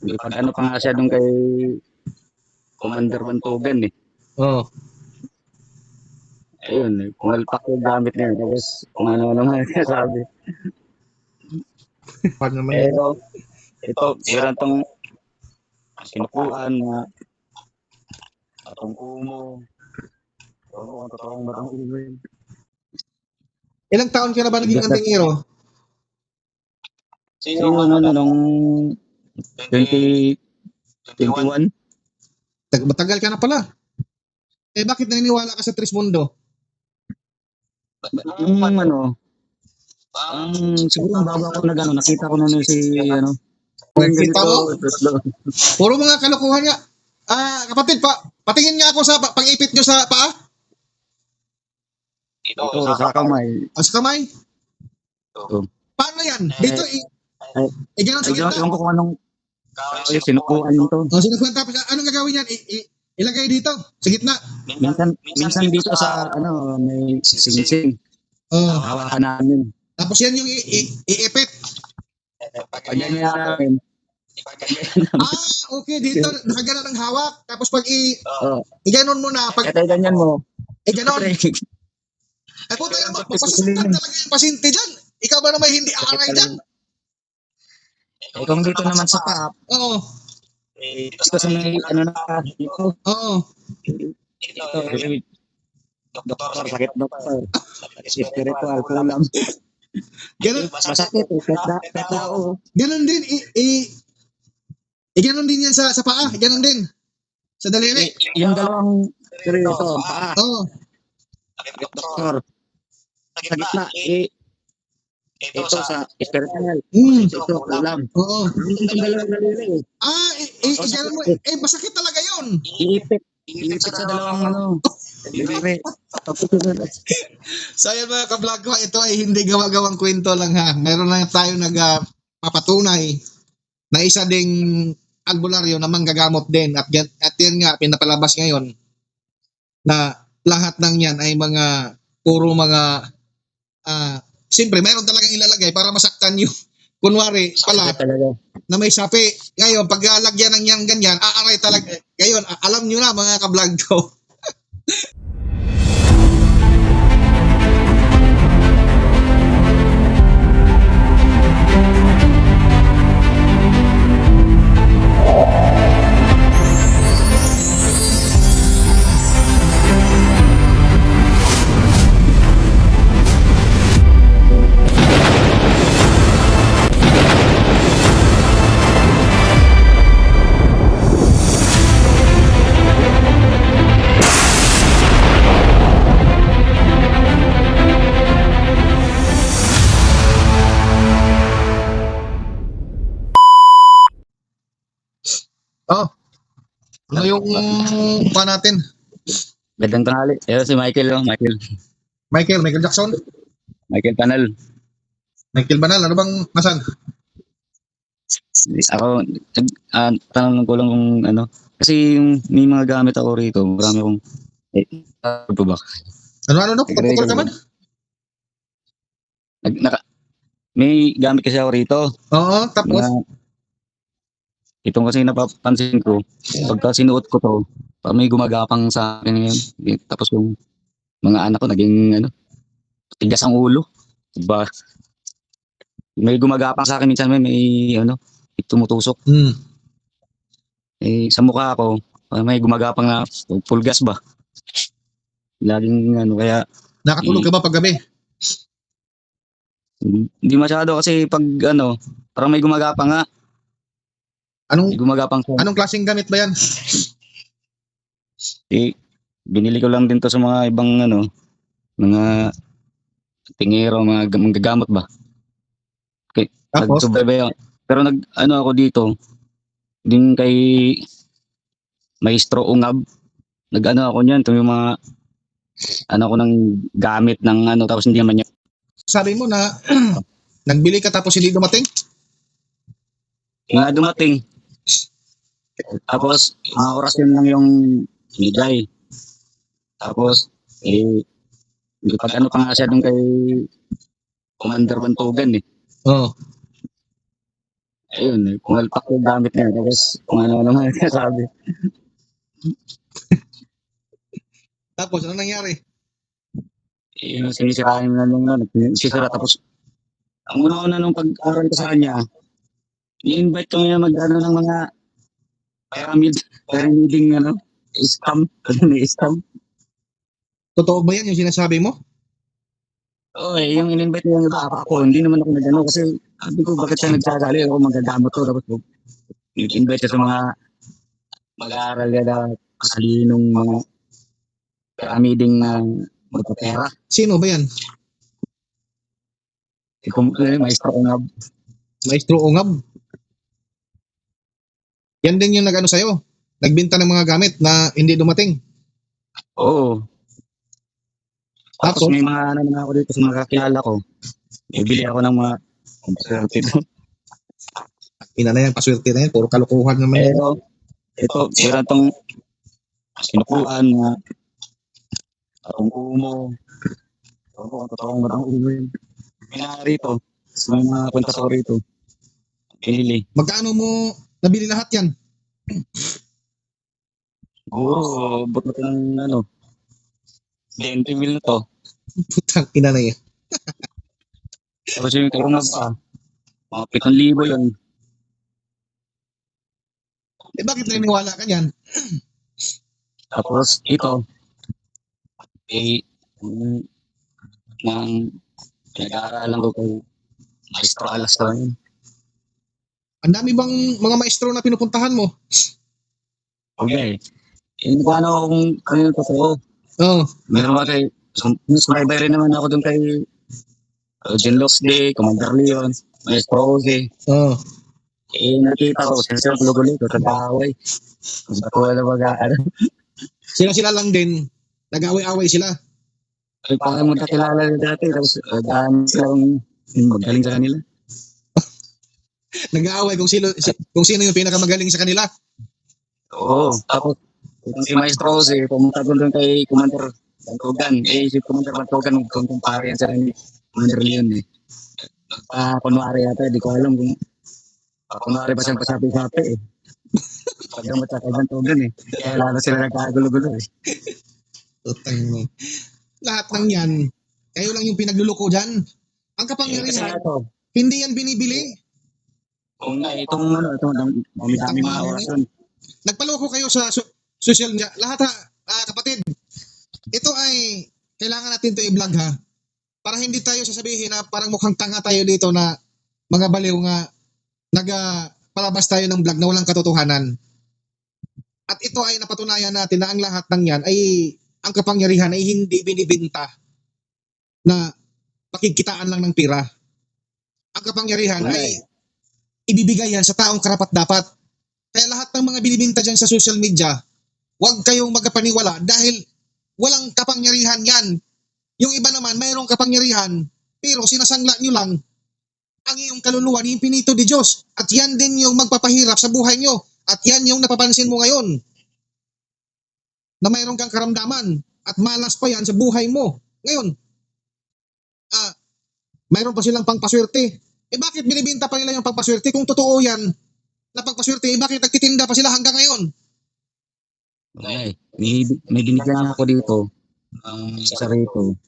Pag ano pa nga siya doon kay Commander Bantugan eh. Oo. Ayun, pumalpak yung gamit niya. Tapos kung ano-ano nga sabi. Paano naman Eh, yan? ito, meron tong sinukuan na atong kumo. Oo, ang totoong batang ulo yun. Ilang taon ka na ba naging antingero? Sino yung ano nung 2021? Matagal ka na pala. Eh bakit naniniwala ka sa Trismundo? Yung ano, siguro bago ako nag-ano, nakita ko na si ano, Nakita mo? Tesla. Puro mga kalokohan nga. Kapatid, patingin nga ako sa pang-ipit nyo sa paa. Ito, sa kamay. As kamay. Ito. Paano yan? Dito, ganun sa gitna. Yung kung anong sinukuan to. O, sinukuhan tapos, anong gagawin yan? Ilagay dito, sa gitna. Minsan dito sa ano, may sing-sing. Oh. Hawakan namin. Tapos yan yung iipit. Pag ganyan namin. Okay, dito, nakagana ng hawak. Tapos pag iganon mo na, pag Kaya ganyan mo. ganon. Ay, puta yan, masasaktan talaga yung pasyente dyan. Ikaw ba naman hindi aaray dyan? Kung dito naman sa paa, Oo. dito sa may ano na, dito. Oo. Ito, doktor, sakit doktor. Spiritual, kulam. Ganon, Masakit eh, kahit tao. ganon din, ganon din yan sa paa. Ganon din. Sa daliri. Yung dalawang seryoso, paa, Oo. doktor. Sa gitna, ito sa spiritual. Ito, kulam. Oo. Yung dalawang daliri eh. Ganon mo. Masakit talaga yun. Iipit sa dalawang ano. Daliri. So ayan mga ka-vlog ko, ito ay hindi gawa-gawang kwento lang ha. Meron na tayo nagpapatunay na isa ding albularyo na manggagamot din. At yan nga, pinapalabas ngayon na lahat ng yan ay puro mga siyempre, mayroon talagang ilalagay para masaktan yung kunwari pala na may sapi. Ngayon, pag lagyan ng yan ganyan, aaray talaga. Ngayon, alam nyo na mga ka-vlog ko. Ano yung pa natin? Gandang tanghali. Ito si Michael, Michael Jackson? Michael Panal. Michael Banal, ano bang nasan? Ako, tanong ko lang kung ano. Kasi yung may mga gamit ako rito, marami akong ba? Ano? Pukul ka man? May gamit kasi ako rito. Oo, tapos? Itong kasi napapansin ko, pagka sinuot ko to, may gumagapang sa akin ngayon. Tapos yung mga anak ko naging tigas ang ulo. Diba? May gumagapang sa akin minsan may tumutusok. Sa mukha ko, may gumagapang na pulgas ba? Laging kaya... Nakatulog ka ba pag gabi? Hindi masyado kasi pag parang may gumagapang nga. Anong klaseng gamit ba yan? Binili ko lang din to sa mga ibang mga tingero, mga gagamot ba. Okay, nagsubaybay ako. Pero ako dito, din kay Maestro Ungab, ako niyan, yung mga ko ng gamit ng tapos hindi naman niya. Sabi mo na nagbili ka tapos hindi dumating? Nga dumating. Tapos, mga oras yun lang yung bigay. Tapos, pag pa nga siya doon kay Commander Bantugan eh. Oo. Ayun, pumalpak yung gamit niya. Tapos kung ano naman sabi. Tapos, ano nangyari? Yung sinisirain na nung sisira. Tapos, ang una-una nung pag-aral ko sa kanya, i-invite kami na mag-ano ng mga pyramiding scam. Scam. Totoo ba yan yung sinasabi mo? Oo, yung in-invite niya yung iba, ako, hindi naman ako nag-ano kasi sabi ko, bakit siya nagsagali ako magagamot to. Tapos, invite siya sa mga mag-aaral na kasalinong mga pyramiding na magpapera. Sino ba yan? Maestro Ungab. Maestro Ungab? Yan din yung nag-ano sa'yo? Nagbenta ng mga gamit na hindi dumating? Oo. Tapos Tapos? may mga ano naman ako dito sa mga kakilala ko. Bibili ako ng mga swerte ko. Ina na yan, paswerte na yan. Puro kalukuhan naman yan. Ito, sira tong sinukuan na ang umo. Ako kung totoong matang umo yun. Pinari ito. Sa mga kwenta ko rito. Pinili. Magkano mo nabili lahat yan? Siguro, buto ng 20 mil na to. Putang ina na yan. Tapos yung turunag pa. Mga 7,000 yun. Eh bakit naniniwala ka yan? Tapos ito, nang nag-aaralan ko kay Maestro Alas na yun. Ang dami bang mga maestro na pinupuntahan mo? Okay. Paano kung ano yung totoo? Oo. Meron ba kay, sumaybay rin naman ako dun kay Jen Day, Commander Leon, Maestro Jose. Oo. Nakita ko, sila gulo-gulo ko sa kaaway. Ba't wala mag-aaral? Sila lang din. Nag-away-away sila. Ay, parang magkakilala na dati, tapos daan silang magaling sa kanila. Nag-aaway kung sino yung pinakamagaling sa kanila. Oo, tapos itong si Maestro Jose, pumunta doon kay Commander Bantogan. Si Commander Bantogan, magkumpare yan sa ni Commander Leon eh. Kunwari yata, di ko alam kung kunwari ba siyang pasabi-sabi eh. Pagdamat sa kay Bantogan eh. Kaya lalo sila nagkagulo-gulo eh. Utang mo. Lahat ng yan, kayo lang yung pinagluloko dyan. Ang kapangyarihan, hindi yan binibili. Kung nga, itong dami mga oras yun. Nagpaloko kayo sa social media. Lahat kapatid. Ito ay, kailangan natin ito i-vlog ha. Para hindi tayo sasabihin na parang mukhang tanga tayo dito na mga baliw nga nagpalabas tayo ng vlog na walang katotohanan. At ito ay napatunayan natin na ang lahat ng yan ay ang kapangyarihan ay hindi binibinta na pakikitaan lang ng pira. Ang kapangyarihan ay ibibigay yan sa taong karapat-dapat. Kaya lahat ng mga binibinta dyan sa social media, huwag kayong magpaniwala dahil walang kapangyarihan yan. Yung iba naman, mayroong kapangyarihan, pero sinasangla nyo lang ang iyong kaluluwa ni Impinito de Diyos. At yan din yung magpapahirap sa buhay nyo. At yan yung napapansin mo ngayon. Na mayroon kang karamdaman at malas pa yan sa buhay mo. Ngayon, mayroon pa silang pangpaswerte. Eh bakit binibinta pa nila yung pangpaswerte? Kung totoo yan na pangpaswerte, eh bakit nagtitinda pa sila hanggang ngayon? Okay. May binigyan niya ako dito. Isa rito.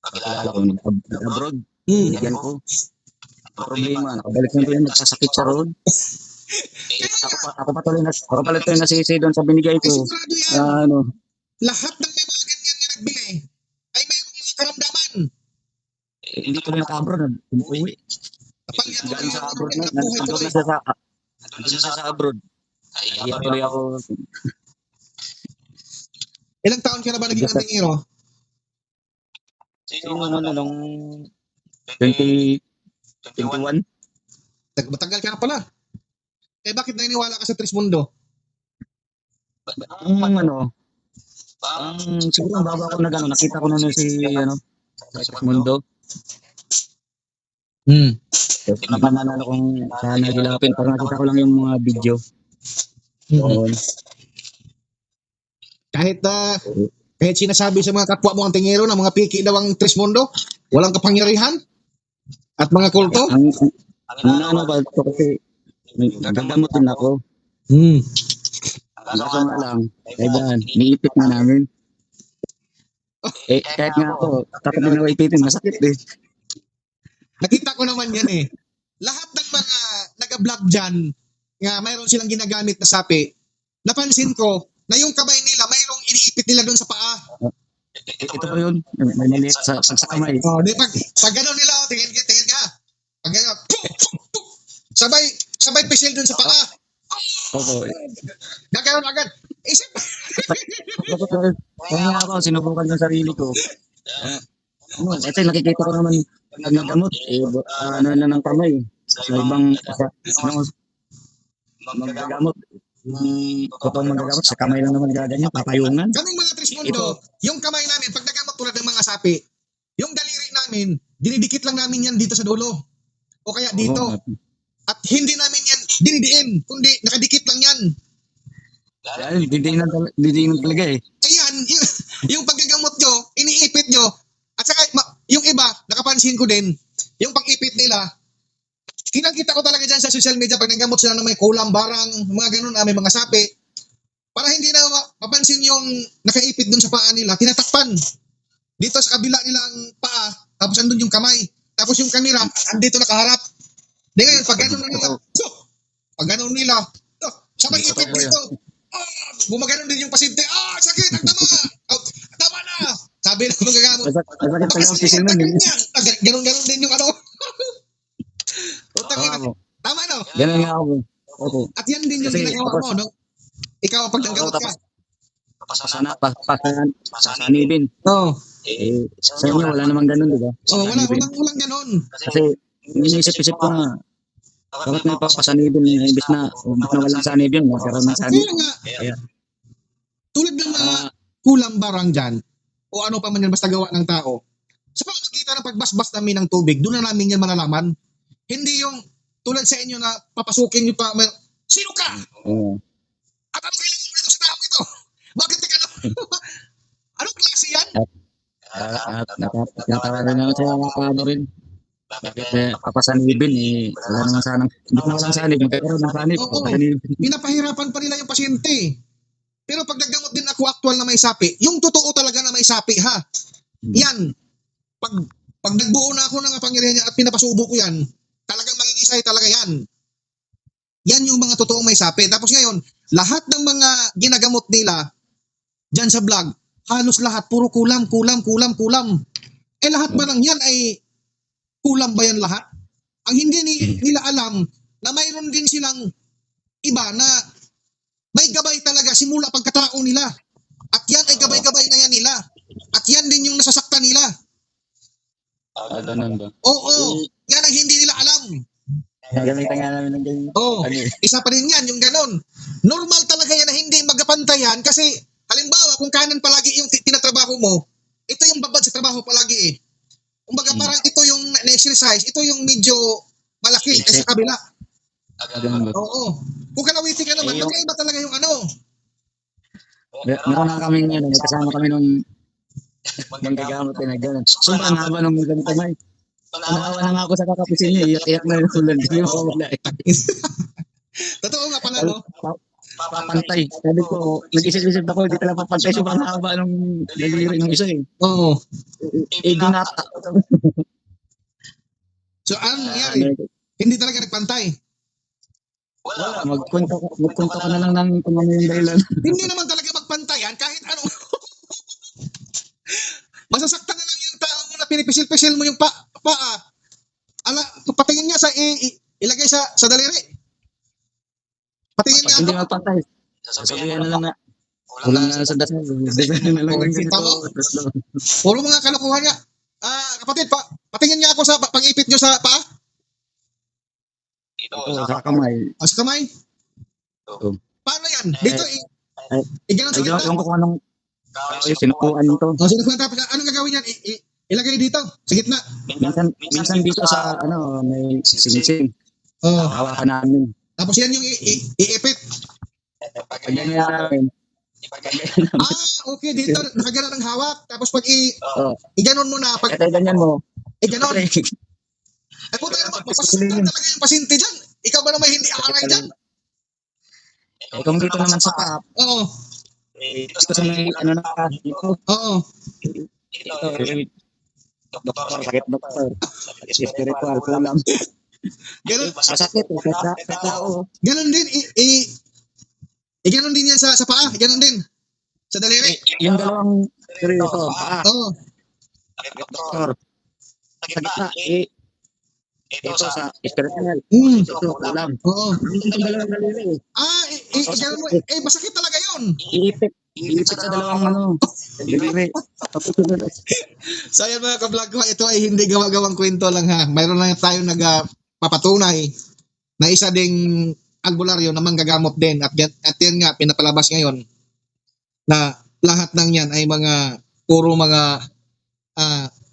Kakilala ko, nag-abroad. Binigyan ko. Problema, nakabalik na din, nagsasakit siya roon. Ako pala ito yung nasisi doon sa binigay ko. Sigurado yan. Ano, Lahat ng may mga ganyan na nagbili ay mayroong mga karamdaman. hindi ko rin naka-abroad. Umuwi. Galing sa abroad na. Nandun na siya sa abroad. Kaya tuloy ako. Ilang taon ka na ba naging antingero? Sino nung 2021? Matagal ka na pala. Eh bakit naniniwala ka sa Trismundo? Siguro ang baba ko nakita ko na si Mundo. Napanalo kong sana hilapin, parang nakita ko lang yung mga video. Kahit sinasabi sa mga kapwa mo ang tingero na mga piki daw ang Trismundo, walang kapangyarihan at mga kulto. Ang ba ito kasi gagamot din ako. Hmm. Ang kaso nga lang, kailangan, niipit na namin. Kahit nga ako, takot din ako ipitin, masakit eh. Nakita ko naman yan eh. Lahat ng mga nag-vlog dyan, nga mayroon silang ginagamit na sapi, napansin ko na yung kamay nila, mayroong iniipit nila doon sa paa. Ito po yun, may maliit sa kamay. Oh, di pag gano'n nila, oh, tingin ka. Pag gano'n, sabay pisil doon sa paa. Opo. Gagano'n agad. Isip. Kaya nga ako, sinubukan yung sarili ko. Kasi nakikita ko naman, pag nagamot, ano na ng kamay. Sa ibang, magagamot. Totoong magagamot, sa kamay lang naman gaganyan, papayungan. Kaming mga Trismundo, yung kamay namin, pag nagamot tulad ng mga sapi, yung daliri namin, dinidikit lang namin yan dito sa dulo. O kaya dito. At hindi namin yan dinidiin, kundi nakadikit lang yan. Didiinan talaga eh. Ayan, yung paggagamot nyo, iniipit nyo, at saka yung iba, nakapansin ko din, yung pag-ipit nila, kinakita ko talaga dyan sa social media pag nagamot sila ng may kulang, barang, mga ganun, may mga sapi, para hindi na mapansin yung nakaipit dun sa paa nila, tinatakpan. Dito sa kabila nila ang paa, tapos andun yung kamay, tapos yung kamera, andito nakaharap. Di ngayon, pag ganun nila, sabay ipit dito. Gumaganon din yung pasyente. Sakit, ang tama. Tama na. Sabi ng mga gamot. Masakit talaga ang pisil nun. Ganon din yung ano. Tama no? Ganun nga ako. Opo. At yan din yung ginagawa mo, no? Ikaw, pag nanggamot ka. Pasanibin. Oo. Sa inyo, wala namang ganun, di ba? Walang ganon. Kasi, inisip-isip ko nga, bakit may papasanibin, imbis na walang sanib yun, magkaroon ng sanib. Kaya nga, tulad ng mga kulang barang dyan, o ano pa man yan, basta gawa ng tao, sa pamamagitan ng pagbasbas namin ng tubig, doon na namin yan malalaman. Hindi yung tulad sa inyo na papasukin nyo pa, sino ka? At ano kailangan mo dito sa tao ito? Bakit ka na? Anong klase yan? At natatawagan naman sa mga rin. Bakit papasanibin wala naman sanang, hindi na walang sanib, magkakaroon ng sanib. Oo, pinapahirapan pa nila yung pasyente. Pero pag naggamot din ako actual na may sapi, yung totoo talaga na may sapi ha, yan, pag nagbuo na ako ng pangyarihan niya at pinapasubo ko yan, talagang mangingisay talaga yan. Yan yung mga totoong may sapi. Tapos ngayon, lahat ng mga ginagamot nila dyan sa vlog, halos lahat, puro kulam. Lahat ba ng yan ay kulam ba yan lahat? Ang hindi nila alam na mayroon din silang iba na may gabay talaga simula pagkatao nila. At yan ay gabay-gabay na yan nila. At yan din yung nasasaktan nila. Ganun ba? Oo, yan ang hindi nila alam. Gagamitan nga namin ng ganyan. Oo, isa pa rin yan, yung ganon. Normal talaga yan na hindi magkapantayan kasi halimbawa kung kanan palagi yung tinatrabaho mo, ito yung babad sa trabaho palagi eh. Kumbaga parang ito yung na-exercise, ito yung medyo malaki sa kabila. Oo. Kung kalawiti ka naman, magkaiba talaga yung ano. Meron na kami ngayon, kasama kami nung manggagamot na gano'n. Sobrang haba nung ganito kamay. Panahawa na nga ako sa kakapisin niya, iyak na yung ulan. Hindi mo wala eh. Totoo nga pala, no? Papantay. Sabi ko, nag-isip-isip ako, hindi talaga papantay. Sobrang haba nung daliri ng isa eh. Oo. Binata. So, anong nangyari? Hindi talaga nagpantay. Wala, magkunta ka na lang ng kung ano yung dahilan. Hindi naman talaga magpantayan kahit ano. Masasaktan na lang yung tao mo na pinipisil-pisil mo yung paa. Patingin niya sa ilagay sa daliri. Patingin niya. Hindi magpantay. Sasabihan na lang na. Kulang na sa dasal. Dasal na lang. Puro mga kalokohan niya. Kapatid, patingin niya ako sa pag-ipit niyo sa paa. Sa kamay. Sa kamay? Paano yan? Dito ganun sa gitna. Ewan ko kung anong sinukuan nito. Sinukuan tapos anong gagawin yan? Ilagay dito, sa gitna. Minsan dito sa may singsing. Hawakan namin. Tapos yan yung iipit. Pag ganyan namin. Okay, dito nakagana ng hawak. Tapos pag iganon mo na. Pag ganyan mo. ganon. Ay puta, mapasasaktan talaga yung pasyente dyan. Ikaw ba naman hindi aaray dyan? Eh, kung dito naman sa paa, Oo. dito sa may, ano na, dito, Oo. doktor, sakit doktor, spiritual, kulam. Ganun, Masakit, sa tao. ganun din. Ganun din yan sa paa. Ganun din. Sa daliri. Yung dalawang, seryoso, paa, Oo. doktor, sa gitna, ito sa spiritual, Mm. ito, kulam. Oo. Yung dalawang daliri, Ganun mo. Masakit talaga yun. iipit sa dalawang, ano, daliri. Tapos, So yan mga ka-vlog ko, ito ay hindi gawa-gawang kwento lang ha. Mayroon lang tayong nagpapatunay na isa ding albularyo na manggagamot din. At yan nga, pinapalabas ngayon na lahat ng yan ay puro mga,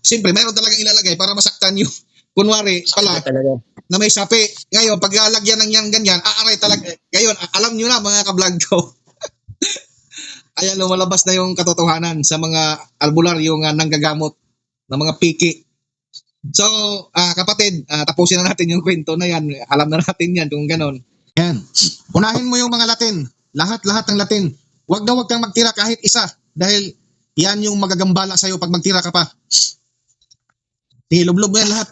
siyempre, mayroon talagang ilalagay para masaktan yung, kunwari pala, talaga. na may sapi. Ngayon, pag lalagyan ng yan ganyan, aaray talaga. Ngayon, alam nyo na mga ka-vlog ko. Ayan, lumalabas na yung katotohanan sa mga albularyo nga nanggagamot ng mga piki. So, kapatid, tapusin na natin yung kwento na yan. Alam na natin yan kung ganon. Yan. Unahin mo yung mga Latin. Lahat ng Latin. Huwag kang magtira kahit isa. Dahil yan yung magagambala sa'yo pag magtira ka pa. Hilublob mo yan lahat.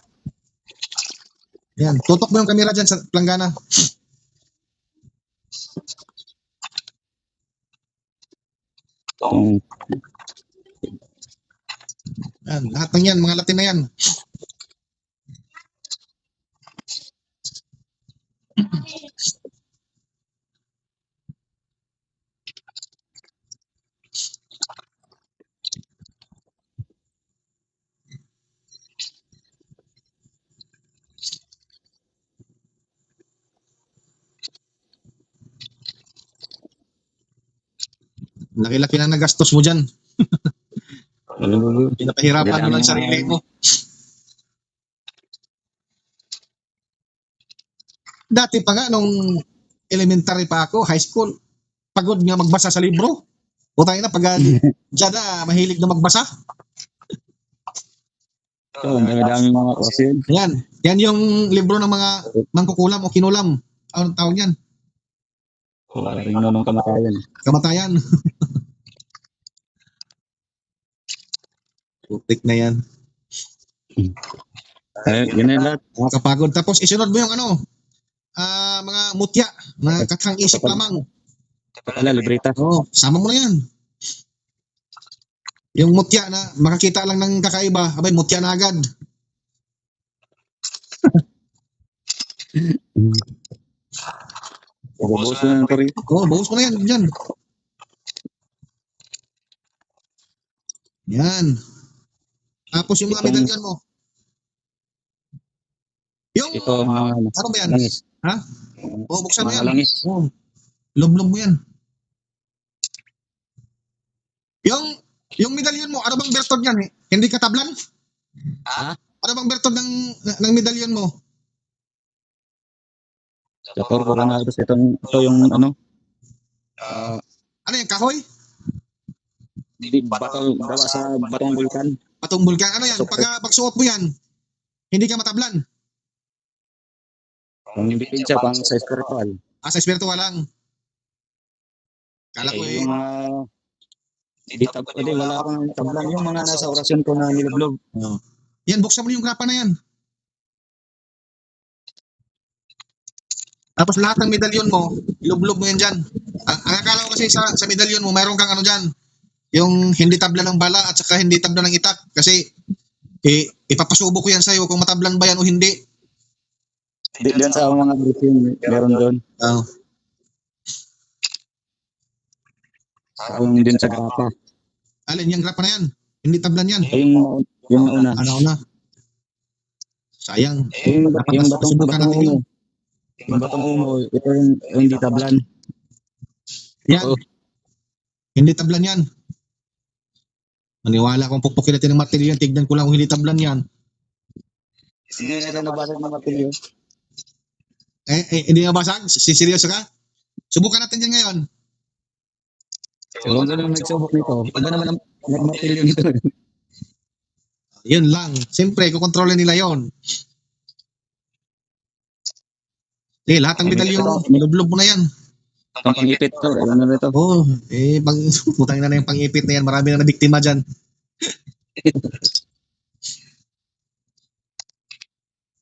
Yan. Tutok mo yung kamera dyan sa planggana. Yan. Lahat ng yan, mga Latin na yan. Laki-laki na nagastos mo dyan. Pinapahirapan mo lang sarili mo. Dati pa nga, nung elementary pa ako, high school, pagod nga magbasa sa libro. O tayo na, pag dyan na, mahilig na magbasa. Ang dami-dami mga kasi. Yan yung libro ng mga mangkukulam o kinulam. Anong tawag yan? Ring nung kamatayan. Kamatayan. Putik na yan. Yun na lahat. Nakakapagod. Tapos isunod mo yung mga mutya na kakang isip lamang. Wala, libreta. Oo, sama mo na yan. Yung mutya na makakita lang ng kakaiba, abay, mutya na agad. Bubuhos na ng tuloy. Oo, buhos mo na yan. Dyan. Yan. Tapos yung mga medalyon mo. Yung, Ito mga ano ba yan? langis. Ha? Oo, buksan mo Mga yan. langis. Oo. Lublob mo yan. Yung medalyon mo, ano bang bertod yan? Hindi katablan? Ha? Ano bang bertod ng medalyon mo? Dator ko na ito yung ano. Ano yan, kahoy? Di bato gawa sa batong bulkan. Patong bulkan. Ano yan? Pagsuot mo yan, hindi ka matablan. Kung hindi siya pang sa spiritual. Sa espiritual lang. Kala ko Yung wala akong tablan. Yung mga nasa orasyon ko na nilublob. Yan, buksan mo yung grapa na yan. Tapos lahat ng medalyon mo, ilublob mo yan dyan. Ang akala ko kasi sa medalyon mo, mayroon kang ano dyan. Yung hindi tablan ng bala at saka hindi tablan ng itak. Kasi ipapasubo ko yan sa'yo kung matablan ba yan o hindi. Diyan sa mga briefing, meron doon. Yung din sa grapa. Alin, yung grapa na yan. Hindi tablan yan. Yung una. Ano na? Sayang. Yung batong umo. Yung batong umo, ito yung hindi tablan. Yan. Hindi tablan yan. Maniwala kung pupukil natin ng martilyo yan, tignan ko lang kung hindi tablan yan. Hindi na nabasag ng martilyo. Hindi nabasag? Seryoso ka? Subukan natin yan ngayon. Kung ano nagsubok nito, iba naman ang martilyo nito. Yun lang. Siyempre, kukontrolin nila yon. Sige, lahat ng medalyon mo, lublob mo na yan. Ang pangipit to. Ano na ito? Oo, putang na yung pang-ipit na yan. Marami na nabiktima dyan.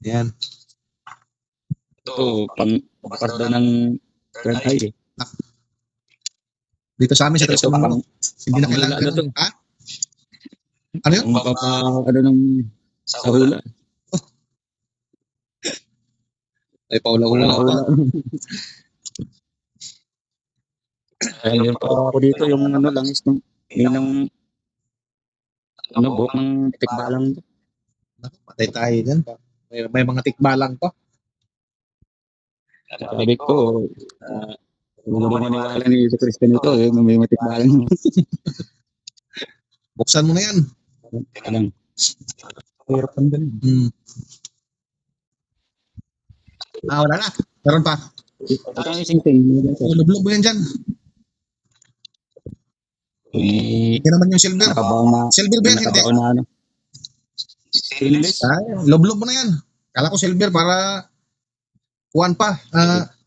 Yan. Ito, pang daw ng third eye eh. Dito sa amin sa Tres Ito, Comundo, hindi na kailangan ano to? ganun. Ha? Ano yun? Ang ano ng sa hula. Ay, paula-ula pa. Hula. Ay, yun pa ako dito, yung ano langis ng ano, buhok ng tikbalang. Patay tayo dyan. May mga tikbalang pa. Sabi ko, huwag mo maniwala ni Jesu Cristo nito, eh, may matikbalang. Buksan mo na yan. Alam. Hirap ang ganun. Wala na. Meron pa. Ito ang isang thing. Lublob mo yan dyan. Hindi naman yung silver. Nakabaon na. Silver ba yan? Hindi. Nakabaon na ano. Stainless? Lublob mo na yan. Kala ko silver para kuwan pa.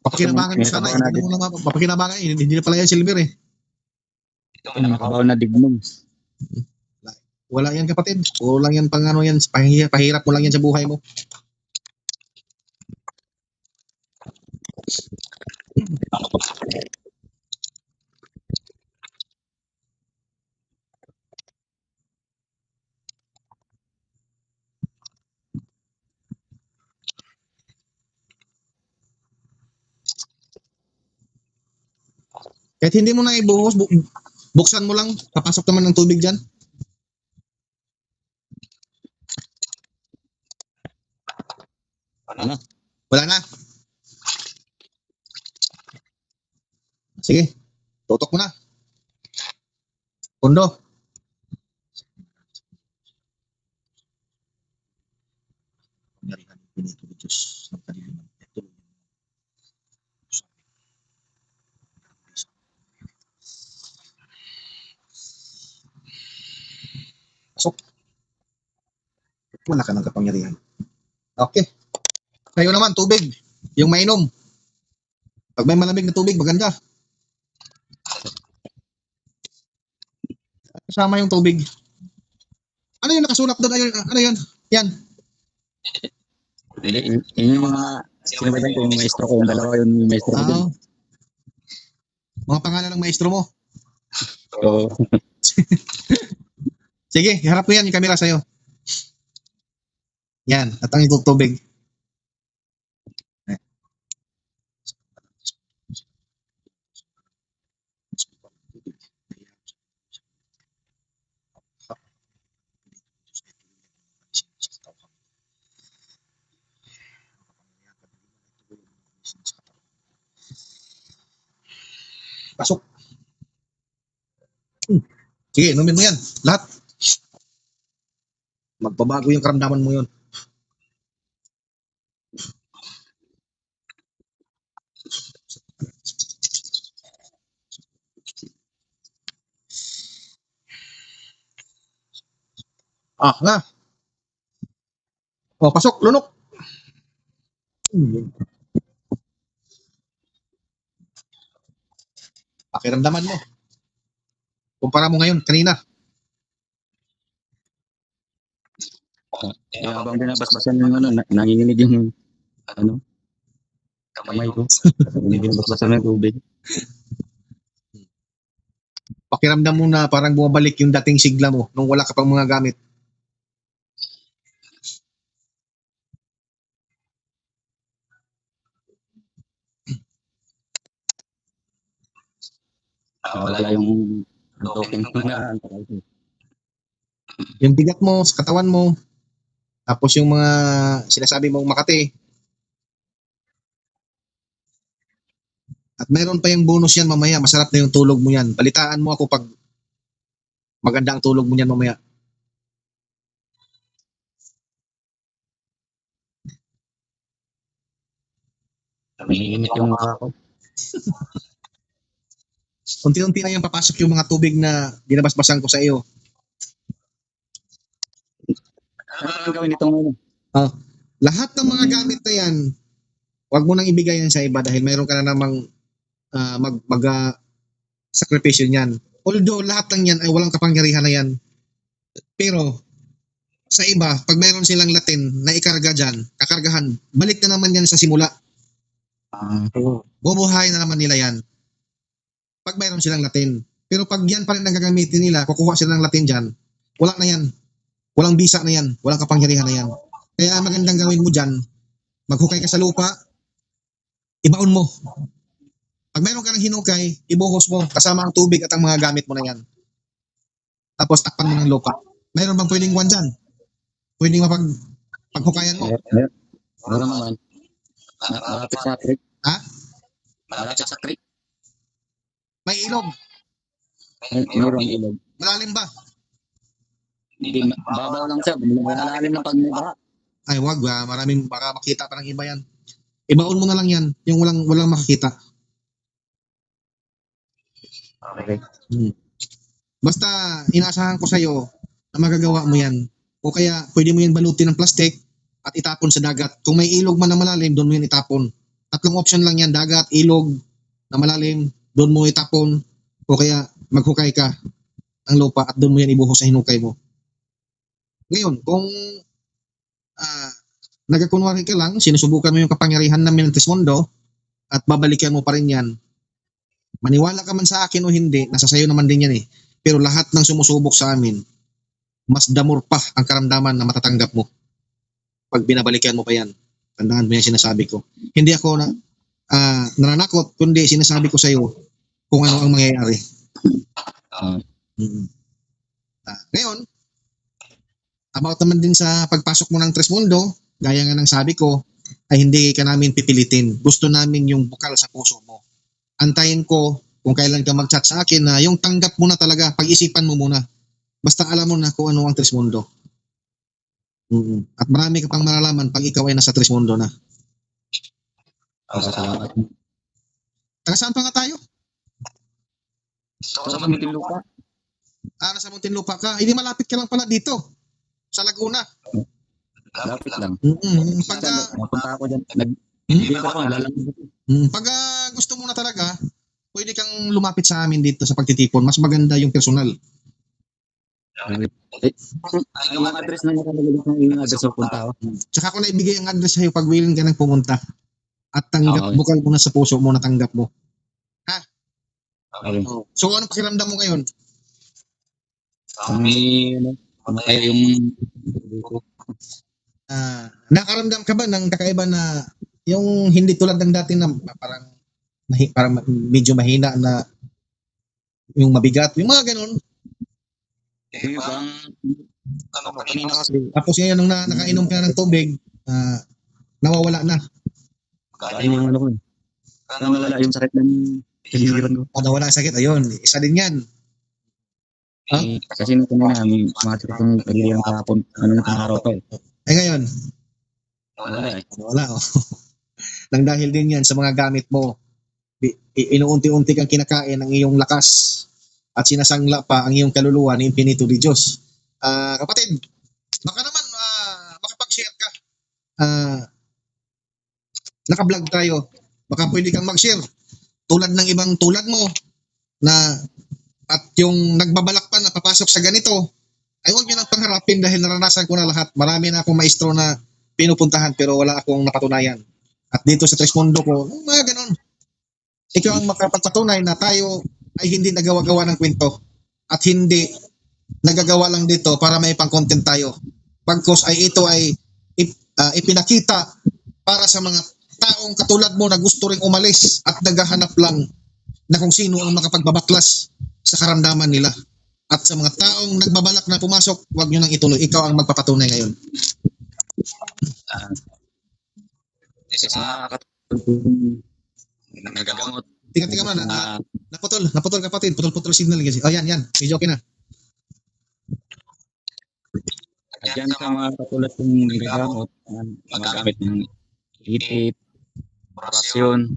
Papakinabangan mo sana. Hindi mo naman papakinabangan. Hindi na pala yan silver eh. Ito nakabaon na dignum. Wala yan kapatid. Kulang yan pang ano yan. Pahirap mo lang yan sa buhay mo. Kahit hindi mo na ibuhos, buksan mo lang. Papasok naman ng tubig dyan. Ano? Wala na. Sige. Tutok mo na. Pundo. Pasok. Wala ka ng kapangyarihan. Okay. Kayo naman, tubig. Yung mainom. Pag may malamig na tubig, maganda. Kasama yung tubig. Ano yung nakasulat doon? Ano yun? Yan. Yun yung mga sinabihan ko yung maestro ko. Yung dalawa yung maestro ko din. Mga pangalan ng maestro mo. So, Sige, harap mo yan yung camera sa'yo. Yan, at ang itong tubig. Pasok. Sige, inumin mo yan. Lahat. Magbabago yung karamdaman mo yun. Nga. Pasok, lunok. Pakiramdaman mo. Kumpara mo ngayon, kanina. habang binabasbasan yung ano, nanginginig yung ano, kamay ko. Hindi binabasbasan ng tubig. Pakiramdam mo na parang bumabalik yung dating sigla mo nung wala ka pang mga gamit. Wala yung talking na Yung bigat mo sa katawan mo, tapos yung mga sinasabi mong Makati. At meron pa yung bonus yan mamaya, masarap na yung tulog mo yan. Balitaan mo ako pag maganda ang tulog mo yan mamaya. Nanginginig yung mukha ko. Unti-unti na yung papasok yung mga tubig na binabasbasan ko sa iyo. Ano ang gawin itong ano? Lahat ng mga gamit na yan, Huwag mo nang ibigay yan sa iba dahil mayroon ka na namang sakripisyo niyan. Although lahat ng yan ay walang kapangyarihan na yan. Pero sa iba, pag mayroon silang Latin na ikarga dyan, kakargahan, balik na naman yan sa simula. Bubuhayin na naman nila yan. Pag mayroon silang Latin. Pero pag yan pa rin ang gagamitin nila, kukuha sila ng Latin dyan, wala na yan. Walang bisa na yan. Walang kapangyarihan na yan. Kaya magandang gawin mo dyan, maghukay ka sa lupa, ibaon mo. Pag mayroon ka ng hinukay, ibuhos mo kasama ang tubig at ang mga gamit mo na yan. Tapos takpan mo ng lupa. Mayroon bang pwedeng kuwan dyan? Pwedeng paghukayan mo? Meron naman. Malapit sa creek. Ha? Malapit sa creek. May ilog. Mayroong ilog. Malalim ba? Hindi, babaw lang siya. Malalim ng pagmubaha. Ay, wag ba. Maraming, baka makita pa ng iba yan. Ibaon mo na lang yan. Yung walang makakita. Okay. Basta, inaasahan ko sa'yo na magagawa mo yan. O kaya, pwede mo yan balutin ng plastic at itapon sa dagat. Kung may ilog man na malalim, doon mo yan itapon. Tatlong option lang yan. Dagat, ilog, na malalim, doon mo itapon. O kaya, maghukay ka ng lupa at doon mo yan ibuhos sa hinukay mo. Ngayon, kung nagakunwari ka lang, sinusubukan mo yung kapangyarihan namin ng Trismondo at babalikan mo pa rin yan, maniwala ka man sa akin o hindi, nasa sayo naman din yan eh. Pero lahat ng sumusubok sa amin, mas damor pa ang karamdaman na matatanggap mo pag binabalikan mo pa yan. Tandaan mo yan sinasabi ko. Hindi ako nananakot, kundi sinasabi ko sa iyo kung ano ang mangyayari. Ngayon, about naman din sa pagpasok mo ng Trismondo, gaya nga ng sabi ko, ay hindi ka namin pipilitin. Gusto namin yung bukal sa puso mo. Antayin ko kung kailan ka mag-chat sa akin na yung tanggap mo na talaga, pag-isipan mo muna. Basta alam mo na kung ano ang Trismondo. At marami ka pang malalaman pag ikaw ay nasa Trismondo na. Salamat. Taga saan pa nga tayo? Sa Muntinlupa. Nasa Muntinlupa ka. Hindi malapit ka lang pala dito. Sa Laguna. Lapit lang. Napunta ako dyan. Hindi pa ako nalalangin. Pag gusto mo na talaga, pwede kang lumapit sa amin dito sa pagtitipon. Mas maganda yung personal. Yung address na nakalagay ng address ng punta ako. Tsaka ko na ibigay ang address sa'yo pag willing ka nang pumunta. At tanggap, bukal mo na sa puso mo, natanggap mo. Ha? Okay. So, anong pakiramdam mo ngayon? Kaya yung nakaramdam ka ba ng kakaiba na yung hindi tulad ng dati na parang medyo mahina na yung mabigat, yung mga ganun? bang kanina kasi Tapos ngayon nung nakainom ka ng tubig, nawawala na. yung ano ko eh. Nawala yung sakit ng hiliran ko. Nawala ang sakit, ayun, isa din yan. Kasi nung kanina, may sumasakit yung hiliran kahapon. Ano na araw pa eh. Ngayon, Wala eh. wala. Nang dahil din yan sa mga gamit mo, inuunti-unti kang kinakain ang iyong lakas at sinasangla pa ang iyong kaluluwa ni Infinito di Diyos. Kapatid, baka naman makapag-share ka. Naka-vlog tayo. Baka pwede kang mag-share. Tulad ng ibang tulad mo na at yung nagbabalak pa na papasok sa ganito, ay huwag nyo nang pangharapin dahil naranasan ko na lahat. Marami na akong maestro na pinupuntahan pero wala akong napatunayan. At dito sa Trismondo ko, mga ganon. Ikaw ang makapagpatunay na tayo ay hindi nagawa-gawa ng kwento at hindi nagagawa lang dito para may pang-content tayo. Pagkos ay ito ay ipinakita para sa mga taong katulad mo na gusto ring umalis at naghahanap lang na kung sino ang makapagbabaklas sa karamdaman nila. At sa mga taong nagbabalak na pumasok, huwag nyo nang ituloy. Ikaw ang magpapatunay ngayon. Nagagamot. Tingnan mo na. Naputol kapatid. Putol signal kasi. Oh, yan. Medyo okay na. Diyan sa mga katulad ng nagagamot, magamit ng itit, orasyon,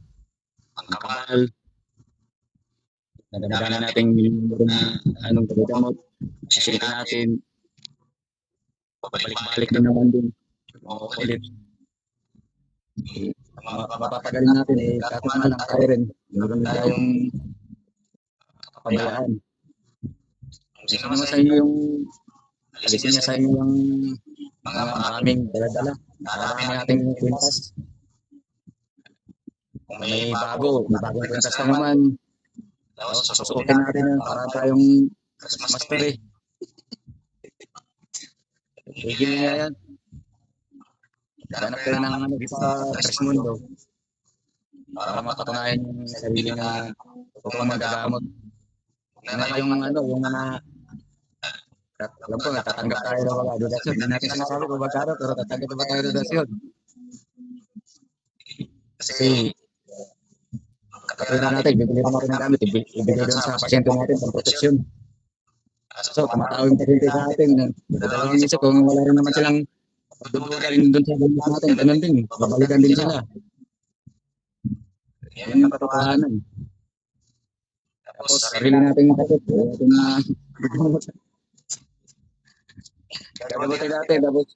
ang kapal. Nadamdaman natin yung na anong pagkagamot. Share natin. Balik-balik na naman din. Ulit. mapapagaling natin eh, kaso nga lang tayo rin. Meron din tayong kapabayaan. Kung sino naman sa inyo yung alisin niya sa inyo yung mga maraming dala-dala. Marami nating kwintas. Kung may bagong kwintas pa naman, susuotin natin yan para tayong Christmas tree. Higil niya yan. Ganap kayo ng ano, sa Trismundo para mapatunayan yung sarili na totoong magagamot. Na yung ano, yung mga alam ko, natatanggap tayo ng mga donasyon. Hindi natin sinasabi kung magkano, pero tatanggap ba tayo ng donasyon? Kasi katulad natin, bibili naman ng gamit, ibigay doon sa pasyente natin pang proteksyon. So, tumatawag yung pasyente sa atin. Dalawang isip kung wala rin naman silang dudugarin doon sa gamit natin. Ganun din, babalikan din sila. Yan ang katotohanan. Tapos, sarili natin yung kapit. Ating gagabutin natin. Tapos,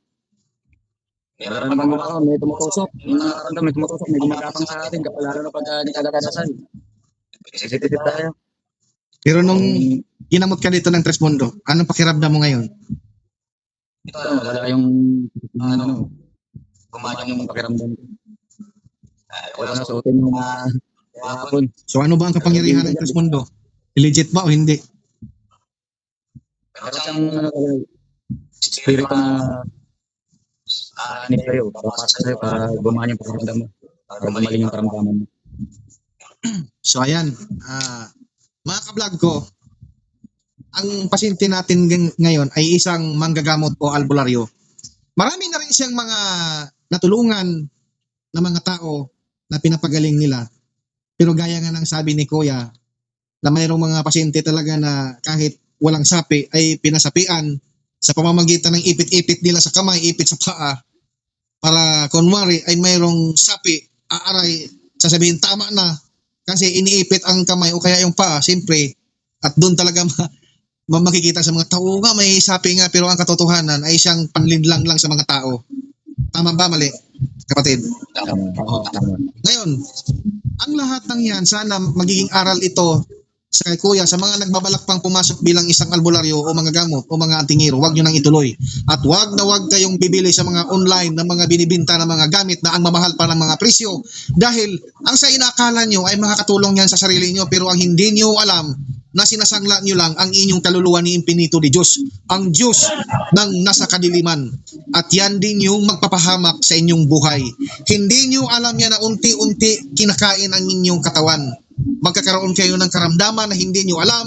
meron naman gumakaw, may tumutusok. Yung nakaramdam, may tumutusok, may gumagapang sa atin. Kapalaro na pag nagkakadasal. Sisititip tayo. Pero nung ginamot ka dito ng Trismundo, anong pakiramdam mo ngayon? Ito, wala yung ano, gumana yung pakiramdam ko. Wala na suotin yung mga hapon. So ano ba ang kapangyarihan ng Trismundo? Legit ba o hindi? Pero siyang ano talaga, spirito na aanip sa'yo, papasok sa'yo para gumana yung pakiramdam mo. Para gumaling yung karamdaman mo. So ayan, mga ka-vlog ko, ang pasyente natin ngayon ay isang manggagamot o albularyo. Marami na rin siyang mga natulungan na mga tao na pinapagaling nila. Pero gaya nga ng sabi ni Kuya, na mayroong mga pasyente talaga na kahit walang sapi ay pinasapian sa pamamagitan ng ipit-ipit nila sa kamay, ipit sa paa, para kunwari ay mayroong sapi, aaray, sasabihin tama na kasi iniipit ang kamay o kaya yung paa, siyempre, at doon talaga makikita sa mga tao nga may sapi nga, pero ang katotohanan ay siyang panlinlang lang sa mga tao. Tama ba, mali, kapatid? Ngayon, ang lahat ng yan, sana magiging aral ito sa kay Kuya, sa mga nagbabalak pang pumasok bilang isang albularyo o mga gamot o mga antingero, huwag nyo nang ituloy. At huwag na huwag kayong bibili sa mga online na mga binibinta ng mga gamit na ang mamahal pa ng mga presyo. Dahil ang sa inaakala nyo ay makakatulong yan sa sarili nyo, pero ang hindi nyo alam na sinasangla nyo lang ang inyong kaluluwa ni Impinito de Diyos, ang Diyos ng nasa kadiliman. At yan din yung magpapahamak sa inyong buhay. Hindi nyo alam yan na unti-unti kinakain ang inyong katawan. Magkakaroon kayo ng karamdaman na hindi nyo alam.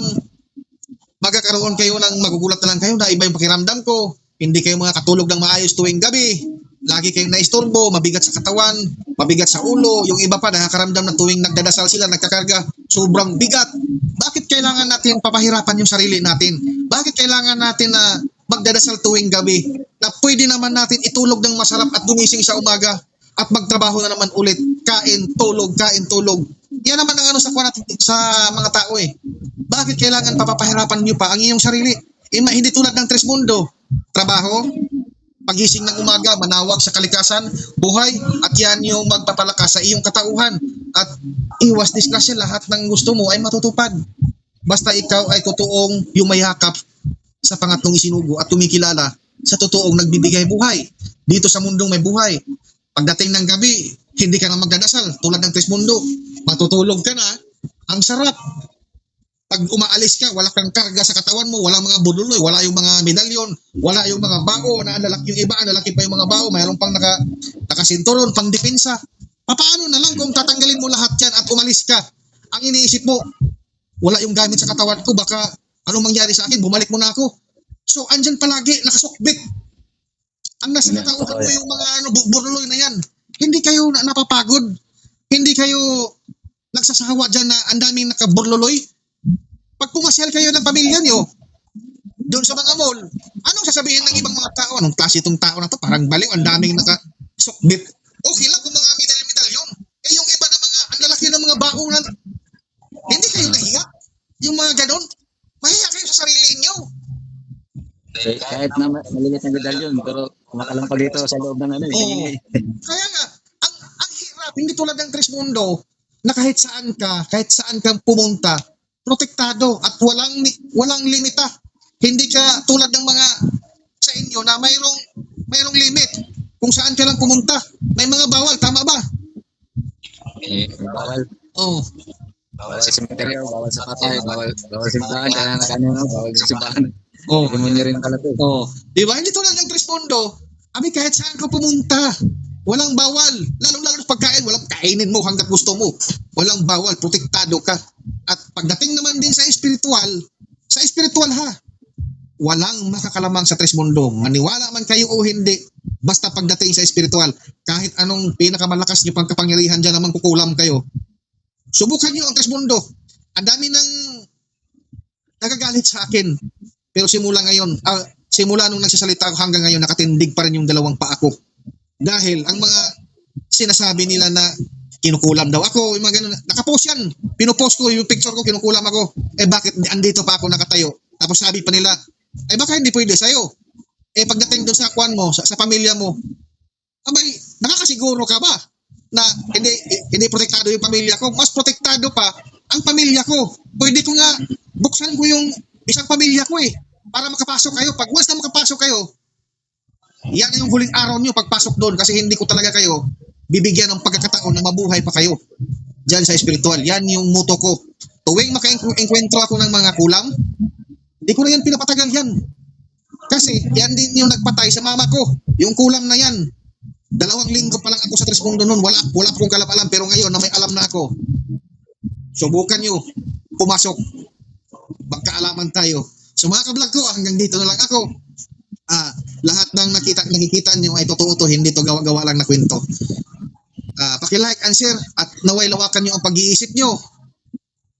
Magkakaroon kayo ng magugulat na lang kayo na iba yung pakiramdam ko. Hindi kayo makakatulog ng maayos tuwing gabi. Lagi kayong naistorbo, mabigat sa katawan, mabigat sa ulo. Yung iba pa nakakaramdam na tuwing nagdadasal sila, nagkakarga, sobrang bigat. Bakit kailangan natin papahirapan yung sarili natin? Bakit kailangan natin na magdadasal tuwing gabi? Na pwede naman natin itulog ng masarap at gumising sa umaga at magtrabaho na naman ulit. Kain, tulog, kain, tulog. Yan naman ang ano sa natin sa mga tao eh. Bakit kailangan papapahirapan nyo pa ang inyong sarili? Hindi tulad ng Trismundo. Trabaho, pagising ng umaga, manawag sa kalikasan, buhay, at yan yung magpapalakas sa iyong katauhan. At iwas disgrasya, lahat ng gusto mo ay matutupad. Basta ikaw ay totoong yumayakap sa pangatlong isinugo at tumikilala sa totoong nagbibigay buhay. Dito sa mundong may buhay. Pagdating ng gabi, hindi ka na magdadasal tulad ng Trismundo. Matutulog ka na, ang sarap. Pag umaalis ka, wala kang karga sa katawan mo, walang mga buduloy, wala yung mga medalyon, wala yung mga bao na analaki yung iba, analaki pa yung mga bao, mayroon pang nakasinturon, pang depensa. Paano na lang kung tatanggalin mo lahat yan at umalis ka? Ang iniisip mo, wala yung gamit sa katawan ko, baka anong mangyari sa akin, bumalik mo na ako. So, andyan palagi, nakasukbit. Ang nasa katawan mo yung mga buduloy na yan. Hindi kayo napapagod. Hindi kayo nagsasawa dyan na ang daming nakaburloloy. Pag pumasyal kayo ng pamilya nyo, doon sa mga mall, anong sasabihin ng ibang mga tao? Anong klase itong tao na to? Parang baliw, ang daming nakasukbit. Okay lang kung mga medalyon. Eh yung iba na mga, ang lalaki ng mga baong na, hindi kayo nahiya. Yung mga ganon, mahiya kayo sa sarili nyo. Kahit na maliliit na medalyon, pero kumakalang pa dito sa loob ng ano. Oo. Kaya nga, ang hirap Hindi tulad ng Trismundo na kahit saan kang pumunta, protektado at walang limita. Hindi ka tulad ng mga sa inyo na mayroong limit kung saan ka lang pumunta. May mga bawal, tama ba? Bawal. Oh. Bawal sa cemetery, bawal sa patay, bawal simbahan, kaya na kanina, bawal sa simbahan. Oh. Demonyo rin pala to. Oh. Di ba? Hindi tulad ng Trismundo. Kahit saan ka pumunta, walang bawal. Lalo-lalo sa pagkain, walang kainin mo hanggat gusto mo. Walang bawal, protektado ka. At pagdating naman din sa espiritual ha, walang makakalamang sa Trismundo. Maniwala man kayo o hindi, basta pagdating sa espiritual, kahit anong pinakamalakas niyo pang kapangyarihan dyan naman kukulam kayo. Subukan niyo ang Trismundo. Ang dami nang nagagalit sa akin. Pero simula nung nagsasalita ako hanggang ngayon, nakatindig pa rin yung dalawang paa ko. Dahil ang mga sinasabi nila na kinukulam daw ako, yung mga ganun, nakapost yan. Pinupost ko yung picture ko, kinukulam ako. Bakit andito pa ako nakatayo? Tapos sabi pa nila, baka hindi pwede sa'yo. Pagdating doon sa kwan mo, sa pamilya mo, nakakasiguro ka ba na hindi protektado yung pamilya ko? Mas protektado pa ang pamilya ko. Pwede ko nga buksan ko yung isang pamilya ko para makapasok kayo. Pag once na makapasok kayo, yan yung huling araw nyo pagpasok doon kasi hindi ko talaga kayo bibigyan ng pagkakataon na mabuhay pa kayo dyan sa spiritual. Yan yung motto ko. Tuwing maka-enkwentro ako ng mga kulam, hindi ko na yan pinapatagal yan. Kasi yan din yung nagpatay sa mama ko. Yung kulam na yan. 2 linggo pa lang ako sa Trismundo noon. Wala akong kalam-alam. Pero ngayon na may alam na ako, subukan nyo pumasok. Magkaalaman tayo. So mga kablog ko, hanggang dito na lang ako. Lahat ng nakikita nyo ay totoo to, hindi to gawa-gawa lang na kwento. Paki-like and share at naway lawakan nyo ang pag-iisip nyo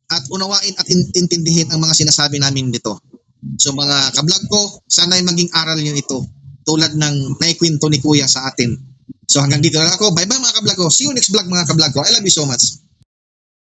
at unawain at intindihin ang mga sinasabi namin dito. So mga kablog ko, sana'y maging aral nyo ito tulad ng naikwento ni Kuya sa atin. So hanggang dito na lang ako. Bye-bye mga kablog ko. See you next vlog mga kablog ko. I love you so much.